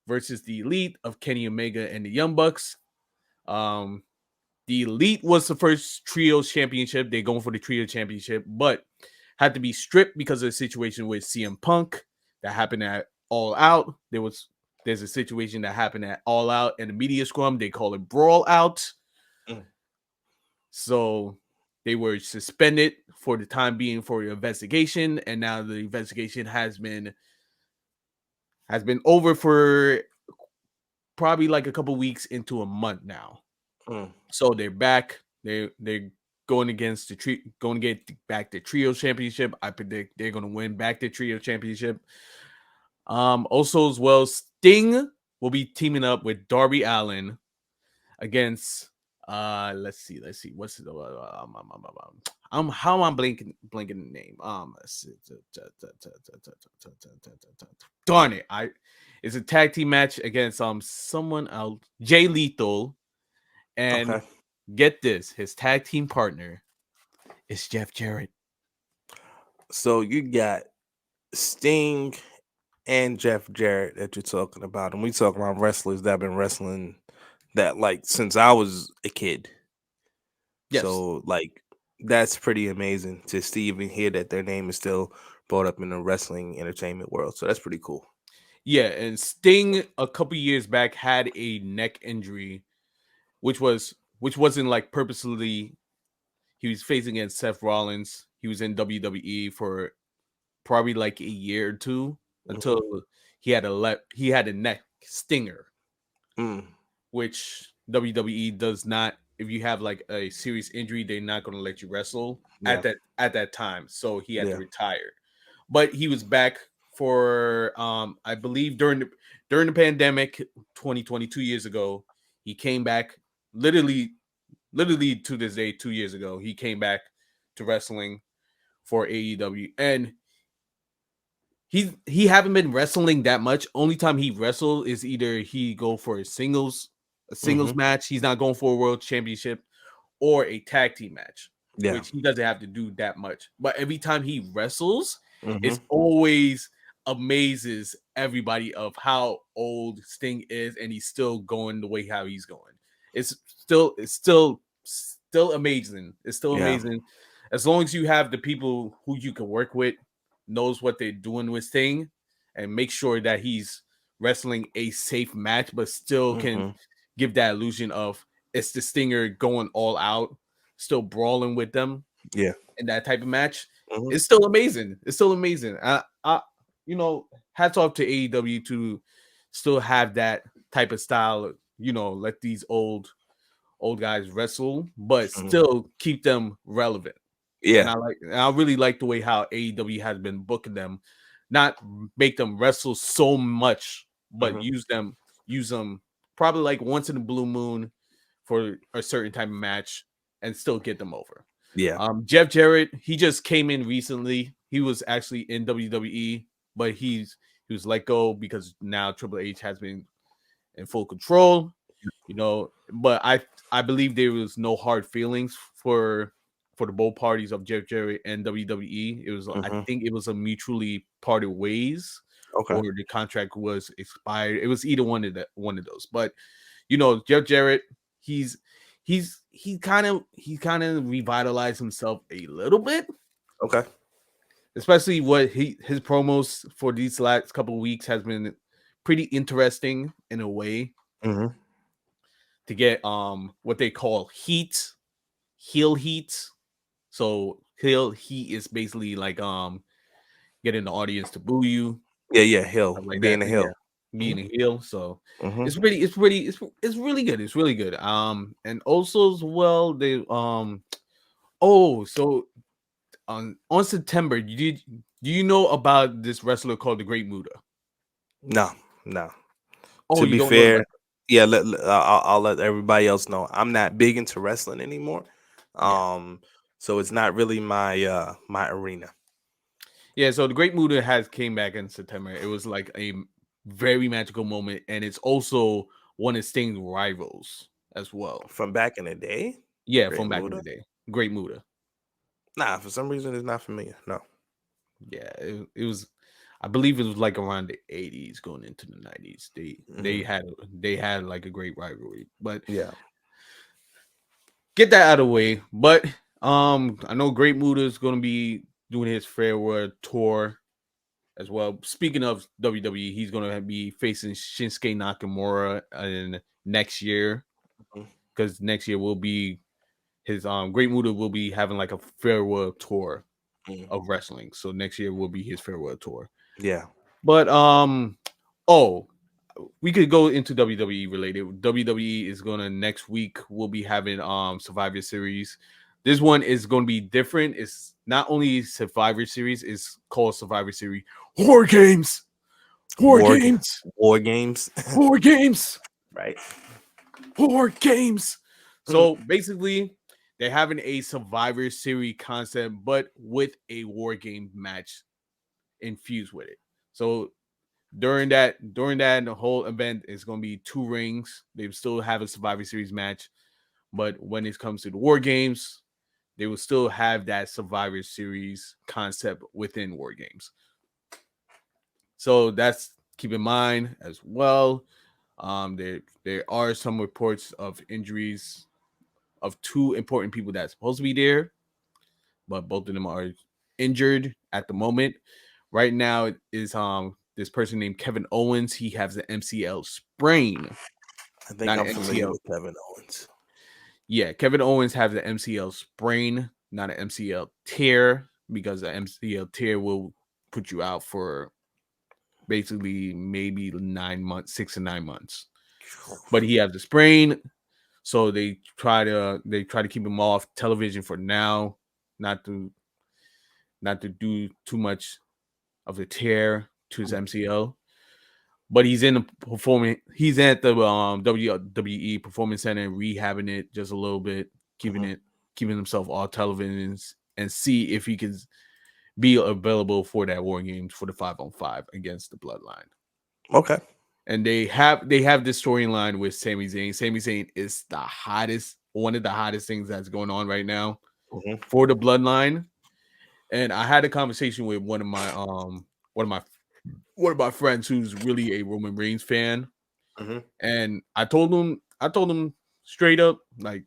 B: versus the Elite of Kenny Omega and the Young Bucks. Um, the Elite was the first trio championship. They're going for the trio championship, but had to be stripped because of the situation with CM Punk that happened at All Out. There's a situation that happened at All Out and the media scrum. They call it Brawl Out.
A: Mm.
B: So they were suspended for the time being for the investigation, and now the investigation has been over for probably like a couple weeks into a month now.
A: Mm.
B: So they're back. They're going against going to get back the trio championship. I predict they're going to win back the trio championship. Also as well, Sting will be teaming up with Darby Allin against let's see what's the how am I blanking the name darn it, it's a tag team match against someone else, Jay Lethal, and
A: Okay.
B: get this, his tag team partner is Jeff Jarrett.
A: So you got Sting and Jeff Jarrett that you're talking about, and we talking about wrestlers that have been wrestling that like since I was a kid.
B: Yes.
A: So like that's pretty amazing to see even hear that their name is still brought up in the wrestling entertainment world. So that's pretty cool.
B: Yeah, and Sting a couple years back had a neck injury, which wasn't like purposely. He was facing against Seth Rollins. He was in WWE for probably like a year or two
A: Hmm.
B: until he had a neck stinger,
A: Mm.
B: which WWE does not. If you have like a serious injury, they're not going to let you wrestle
A: Yeah.
B: at that time. So he had to
A: Yeah.
B: retire, but he was back for I believe during the pandemic, 2020, 2 years ago. He came back, literally literally to this day, 2 years ago. He came back to wrestling for AEW, and he haven't been wrestling that much. Only time he wrestled is either he go for a singles
A: Hmm.
B: match. He's not going for a world championship, or a tag team match,
A: Yeah.
B: which he doesn't have to do that much. But every time he wrestles,
A: Hmm.
B: it's always amazes everybody of how old Sting is, and he's still going the way how he's going. It's still amazing. It's still
A: Yeah.
B: amazing. As long as you have the people who you can work with, knows what they're doing with Sting, and make sure that he's wrestling a safe match, but still can
A: Hmm.
B: give that illusion of it's the Stinger going all out, still brawling with them
A: Yeah.
B: in that type of match.
A: Hmm.
B: It's still amazing. It's still amazing. Hats off to AEW to still have that type of style. Let these old guys wrestle, but
A: Hmm.
B: still keep them relevant. And
A: Yeah.
B: I really like the way how AEW has been booking them, not make them wrestle so much, but
A: Hmm.
B: use them probably like once in a blue moon for a certain type of match and still get them over.
A: Yeah.
B: Jeff Jarrett, he just came in recently. He was actually in WWE, but he was let go because now Triple H has been in full control. But I believe there was no hard feelings for the both parties of Jeff Jarrett and WWE. I
A: Hmm.
B: think it was a mutually parted ways,
A: Okay.
B: or the contract was expired. It was either one of those. But Jeff Jarrett, he's he kind of revitalized himself a little bit,
A: Okay.
B: especially what his promos for these last couple of weeks has been pretty interesting in a way,
A: Hmm.
B: to get what they call heel heat. So heel heat is basically like getting the audience to boo you,
A: Yeah. Yeah. Hill
B: stuff like
A: being
B: that.
A: a
B: Yeah,
A: hill.
B: being a heel. So
A: Hmm.
B: it's really good. It's really good. And also as well, they oh, so on September, do you know about this wrestler called the Great Muda?
A: No. No.
B: Oh,
A: To
B: you
A: be
B: don't know the
A: fair,
B: wrestler.
A: yeah, I'll let everybody else know I'm not big into wrestling anymore.
B: Yeah.
A: Um, So it's not really my arena.
B: Yeah, so the Great Muda has came back in September. It was like a very magical moment, and it's also one of Sting's rivals as well.
A: From back in the day,
B: Yeah,
A: Great
B: from back in
A: Muda.
B: the day, Great Muda.
A: Nah, for some reason it's not familiar. No.
B: Yeah, it was. I believe it was like around the '80s, going into the '90s.
A: Hmm.
B: They had like a great rivalry, but
A: Yeah.
B: get that out of the way. But I know Great Muda is going to be doing his farewell tour as well. Speaking of WWE, he's going to be facing Shinsuke Nakamura in next year,
A: Mhm.
B: because next year will be his Great Muda will be having like a farewell tour
A: Mhm.
B: of wrestling. So next year will be his farewell tour.
A: Yeah.
B: But oh, we could go into WWE related. WWE is gonna next week. We'll be having Survivor Series. This one is going to be different. It's not only Survivor Series. It's called Survivor Series War Games. War
A: War g-
B: Games.
A: War games.
B: War Games.
A: Right.
B: War Games.
A: Mhm.
B: So basically, they're having a Survivor Series concept, but with a War Game match infused with it. So during that the whole event is going to be two rings. They still have a Survivor Series match, but when it comes to the War Games, they will still have that Survivor Series concept within War Games. So that's keep in mind as well. There are some reports of injuries of two important people that's supposed to be there, but both of them are injured at the moment. Right now, it is this person named Kevin Owens. He has an MCL sprain,
A: I think
B: not
A: I'm
B: an
A: familiar
B: MCL.
A: with Kevin Owens.
B: Yeah, Kevin Owens has an MCL sprain, not an MCL tear, because the MCL tear will put you out for basically maybe 9 months, 6 to 9 months. But he has the sprain, so they try to keep him off television for now, not to not to do too much of the tear to his MCL. But he's in the performing. He's at the WWE Performance Center rehabbing it just a little bit,
A: Hmm.
B: keeping himself off television and see if he can be available for that War Games for the 5-on-5 against the Bloodline.
A: Okay.
B: And they have this storyline with Sami Zayn. Sami Zayn is the hottest, one of the hottest things that's going on right now
A: Hmm.
B: for the Bloodline. And I had a conversation with one of my one of my friends who's really a Roman Reigns fan,
A: Hmm.
B: and I told him straight up, like,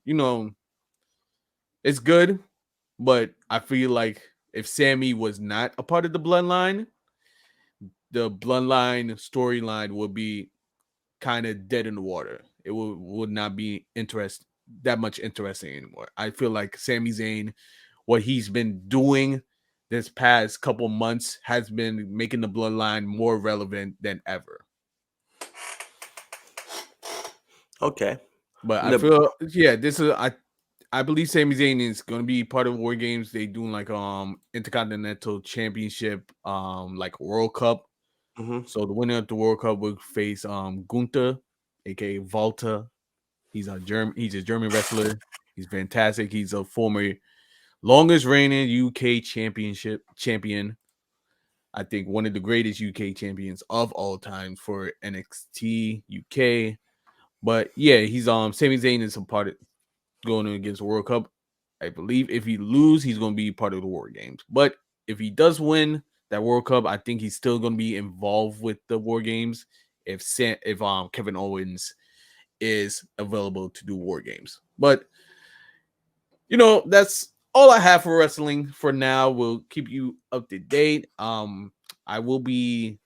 B: it's good, but I feel like if Sammy was not a part of the Bloodline storyline would be kind of dead in the water. It would not be that much interesting anymore. I feel like Sami Zayn, what he's been doing this past couple months, has been making the Bloodline more relevant than ever.
A: Okay.
B: But I
A: The,
B: feel, yeah, this is I believe Sami Zayn is going to be part of War Games. They doing like Intercontinental Championship, like World Cup.
A: hmm.
B: So the winner of the World Cup will face Gunther, aka Volta. He's a German wrestler. He's fantastic. He's a former longest reigning UK champion. I think one of the greatest UK champions of all time for NXT UK. But yeah, he's Sami Zayn is a part of going against the World Cup. I believe if he lose, he's going to be part of the War Games. But if he does win that World Cup, I think he's still going to be involved with the War Games if Kevin Owens is available to do War Games. But that's all I have for wrestling for now. We'll keep you up to date. I will be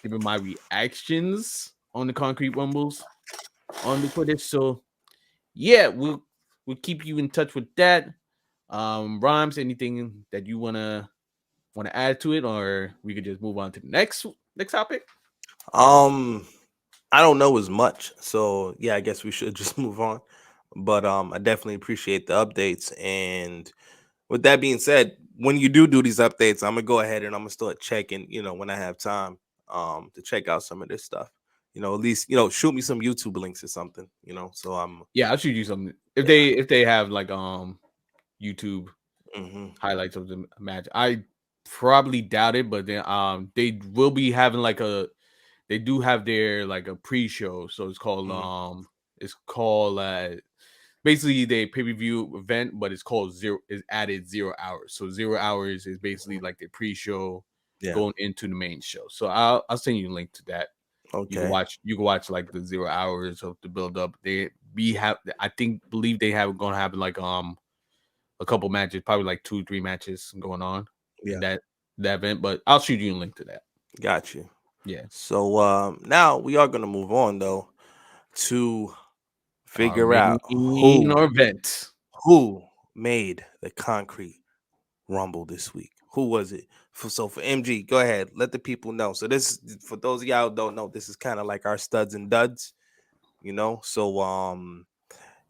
B: giving my reactions on the Concrete Rumbles on the Twitter. So yeah, we'll keep you in touch with that. Rhymes, anything that you wanna add to it, or we could just move on to the next topic?
A: Um, I don't know as much, so yeah, I guess we should just move on. But I definitely appreciate the updates. And with that being said, when you do these updates, I'm gonna go ahead and I'm gonna start checking. When I have time, to check out some of this stuff. At least shoot me some YouTube links or something. So I'm
B: Yeah, I'll shoot you something if
A: yeah.
B: they have like YouTube.
A: Hmm.
B: highlights of the match. I probably doubt it, but then they will be having like a they do have their like a pre-show, so
A: Hmm.
B: it's called basically the pay-per-view event, but it's called zero is added 0 hours. So 0 hours is basically like the pre-show
A: Yeah.
B: going into the main show. So I'll send you a link to that.
A: Okay.
B: You can watch like the 0 hours of the build up. They be have I think believe they have gonna have like a couple matches, probably like 2 3 matches going on in
A: Yeah.
B: that event. But I'll shoot you a link to that.
A: Got you.
B: Yeah.
A: So now we are gonna move on though to
B: Our
A: figure
B: main
A: out who
B: event.
A: who made the concrete rumble this week. Who was it? So for MG, go ahead. Let the people know. So this, for those of y'all who don't know, this is kind of like our studs and duds, you know. So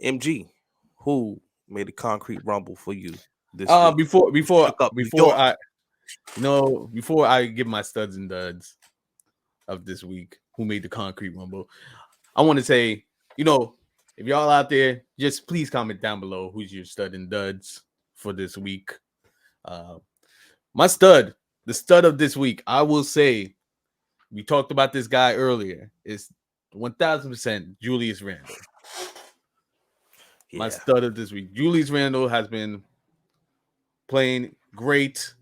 A: MG, who made the concrete rumble for you this week? Who shook up New
B: Before
A: York?
B: I before I give my studs and duds of this week, who made the concrete rumble, I want to say, if y'all out there, just please comment down below who's your stud and duds for this week. Uh, my stud, the stud of this week, I will say, we talked about this guy earlier, is 1000% Julius Randle. My
A: Yeah.
B: stud of this week. Julius Randle has been playing great.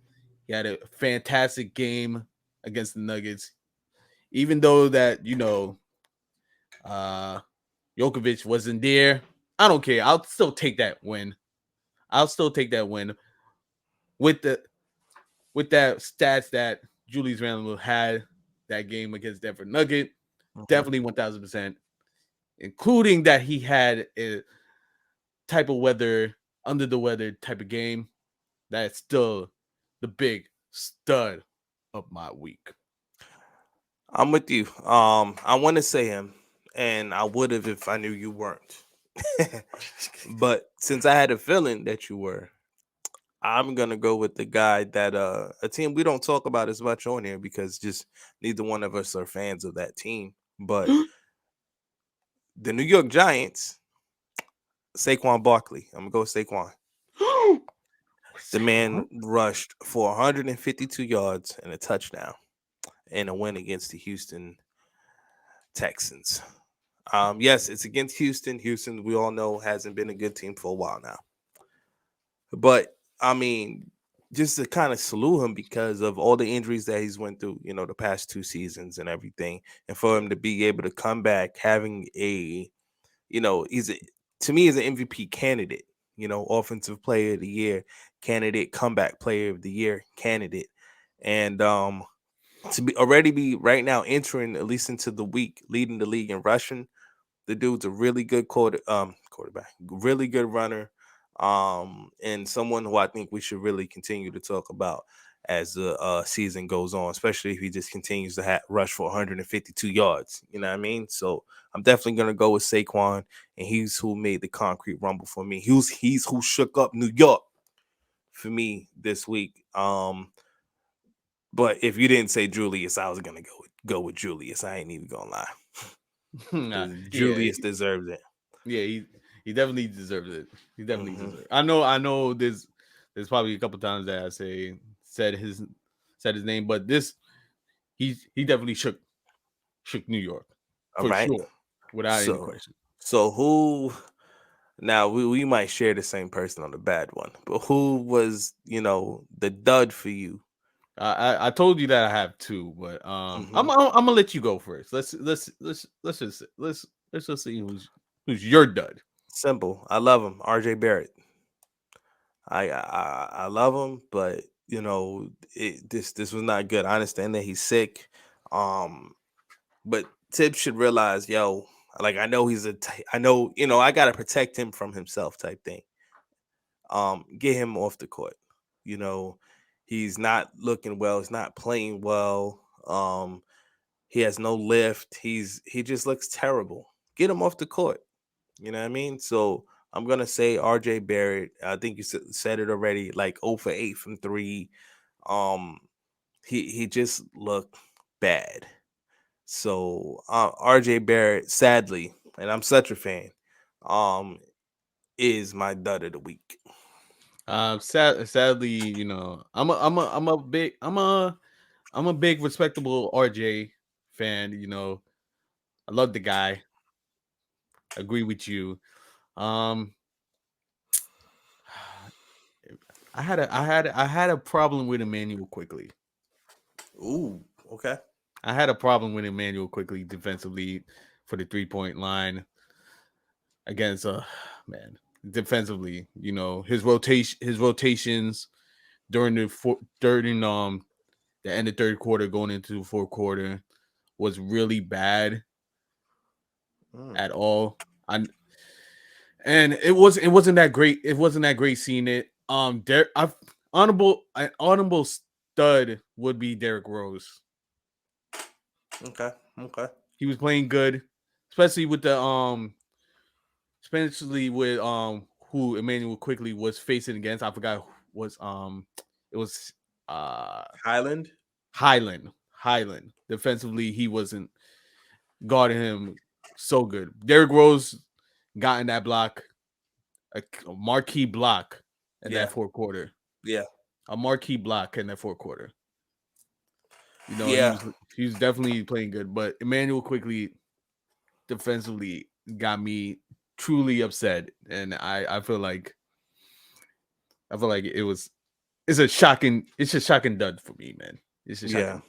B: He had a fantastic game against the Nuggets. Even though that, uh Jokovic wasn't there, I don't care. I'll still take that win. I'll still take that win with the with that stats that Julius Randle had that game against Denver Nugget.
A: Mhm.
B: Definitely 1000%, including that he had a type of weather, under the weather type of game. That's still the big stud of my week.
A: I'm with you. I want to say him, and I would have if I knew you weren't. But since I had a feeling that you were, I'm gonna go with the guy that a team we don't talk about as much on here because just neither one of us are fans of that team. But the New York Giants, Saquon Barkley. I'm gonna go with Saquon. The man
B: Saquon?
A: rushed for 152 yards and a touchdown in a win against the Houston Texans. Yes, it's against Houston. Houston, we all know, hasn't been a good team for a while now. But I mean, just to kind of salute him because of all the injuries that he's went through, the past 2 seasons and everything, and for him to be able to come back having he's to me he's an MVP candidate, offensive player of the year candidate, comeback player of the year candidate, and to be already be right now entering at least into the week leading the league in rushing. The dude's a really good quarterback, really good runner, and someone who I think we should really continue to talk about as the season goes on, especially if he just continues to rush for 152 yards. You know what I mean? So I'm definitely gonna go with Saquon, and he's who made the concrete rumble for me. He's who shook up New York for me this week. But if you didn't say Julius, I was gonna go with Julius. I ain't even gonna lie
B: Nah,
A: because
B: yeah,
A: Julius deserves it.
B: yeah, he definitely deserves it. He definitely
A: Hmm.
B: deserves it. I know there's probably a couple times that I said his name, but this he definitely shook New York
A: All
B: for
A: right.
B: sure, without any
A: So,
B: question.
A: so who? Now we might share the same person on the bad one, but who was the dud for you?
B: I told you that I have two, but
A: Hmm.
B: I'm gonna let you go first. Let's just see who's your dud.
A: Simple. I love him, RJ Barrett. I love him, but this was not good. I understand that he's sick, but Tibbs should realize, yo, like I know I know I gotta protect him from himself type thing. Get him off the court. You know, he's not looking well. He's not playing well. He has no lift. He just looks terrible. Get him off the court. You know what I mean? So I'm gonna say RJ Barrett. I think you said it already. Like 0 for 8 from three. Um, he just looked bad. So RJ Barrett, sadly, and I'm such a fan, um, is my dud of the week.
B: Sadly, I'm a big respectable RJ fan. I love the guy. Agree with you. Um, I had a problem with Emmanuel quickly.
A: Ooh, okay.
B: I had a problem with Emmanuel quickly defensively for the 3-point line against man defensively. His rotations during the end of third quarter going into the fourth quarter was really bad
A: Mm,
B: at all. I and it wasn't that great. It wasn't that great seeing it. An honorable stud would be Derrick Rose.
A: okay. Okay.
B: He was playing good, especially with who Emmanuel quickly was facing against. I forgot who was it was uh
A: Highland.
B: Highland. Defensively, he wasn't guarding him so good. Derrick Rose got in that block, a marquee block in that
A: Yeah.
B: fourth quarter.
A: Yeah.
B: A marquee block in that fourth quarter. He
A: Yeah.
B: was definitely playing good, but Emmanuel quickly defensively got me truly upset, and I feel like it's a shocking dud for me, man. It's a
A: Yeah.
B: shocking.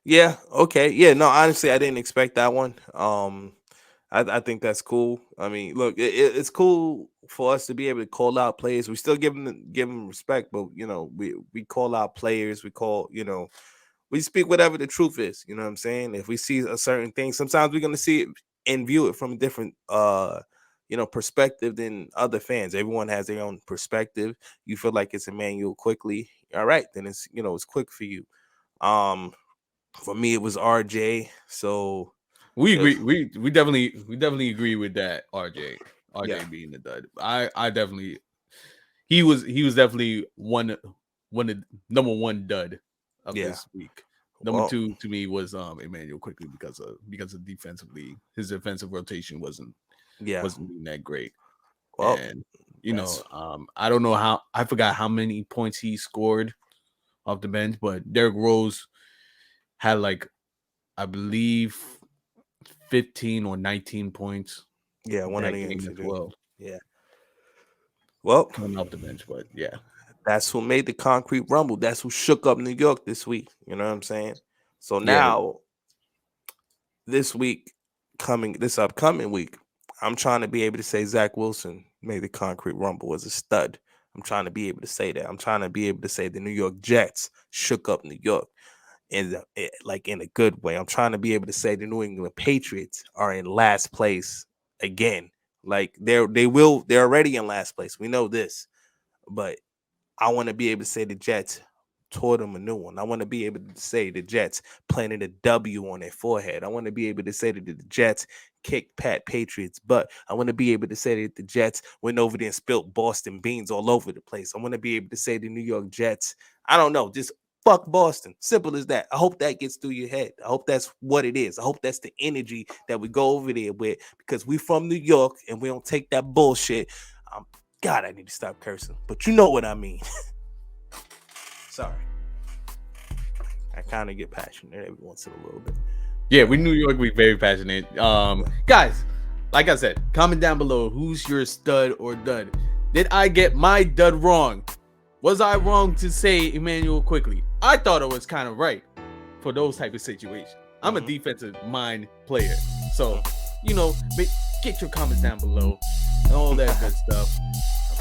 A: Yeah. Okay. Yeah. No, honestly, I didn't expect that one. I think that's cool. I mean, look, it's cool for us to be able to call out players. We still give them respect, but we call out players. We speak whatever the truth is. You know what I'm saying? If we see a certain thing, sometimes we're gonna see it and view it from a different perspective than other fans. Everyone has their own perspective. You feel like it's Emmanuel quickly. All right, then it's quick for you. Um, for me, it was RJ. So
B: We
A: if
B: agree. We definitely agree with that.
A: yeah,
B: RJ being the dud. I definitely he was definitely one of number one dud of
A: yeah,
B: this week. Number
A: well,
B: two to me was Emmanuel quickly because of defensively his defensive rotation
A: yeah,
B: wasn't being that great.
A: well,
B: And
A: that's
B: I don't know how I forgot how many points he scored off the bench, but Derrick Rose had like I believe 15 or 19 points
A: yeah, one of
B: that
A: the
B: game
A: games
B: as
A: to do.
B: well
A: Yeah, well,
B: coming off the bench. But yeah,
A: that's who made the concrete rumble. That's who shook up New York this week. You know what I'm saying? So
B: yeah,
A: now this upcoming week, I'm trying to be able to say Zach Wilson made the concrete rumble as a stud. I'm trying to be able to say that. I'm trying to be able to say the New York Jets shook up New York like in a good way. I'm trying to be able to say the New England Patriots are in last place again. Like they're already in last place. We know this, but I want to be able to say the Jets tore them a new one. I want to be able to say the Jets planted a W on their forehead. I want to be able to say that the Jets kicked Pat Patriots' butt. I want to be able to say that the Jets went over there and spilt Boston beans all over the place. I want to be able to say the New York Jets, I don't know, just fuck Boston. Simple as that. I hope that gets through your head. I hope that's what it is. I hope that's the energy that we go over there with because we from New York and we don't take that bullshit. God, I need to stop cursing, but you know what I mean. Sorry. I kind of get passionate every once in a little bit.
B: yeah.
A: But
B: We New York, we very passionate. Guys, like I said, comment down below who's your stud or dud. Did I get my dud wrong? Was I wrong to say Emmanuel quickly? I thought it was kind of right for those type of situations. I'm a defensive mind player, so get your comments down below and all that good stuff,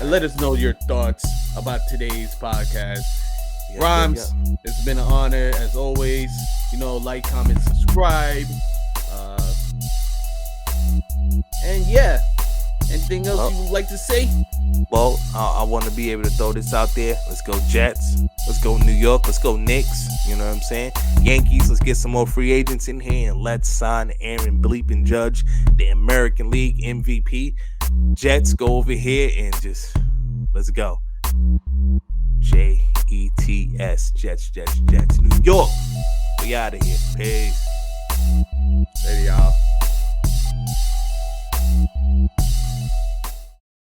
B: and let us know your thoughts about today's podcast. Rhymes, it's been an honor as always. Like, comment, subscribe, and yeah. Anything else you would like to say?
A: Well, I want to be able to throw this out there. Let's go Jets. Let's go New York. Let's go Knicks. You know what I'm saying? Yankees, let's get some more free agents in here and let's sign Aaron Bleeping Judge, the American League MVP. Jets, go over here and just let's go. Jets, Jets, New York. We out of here. Peace.
B: Later, y'all.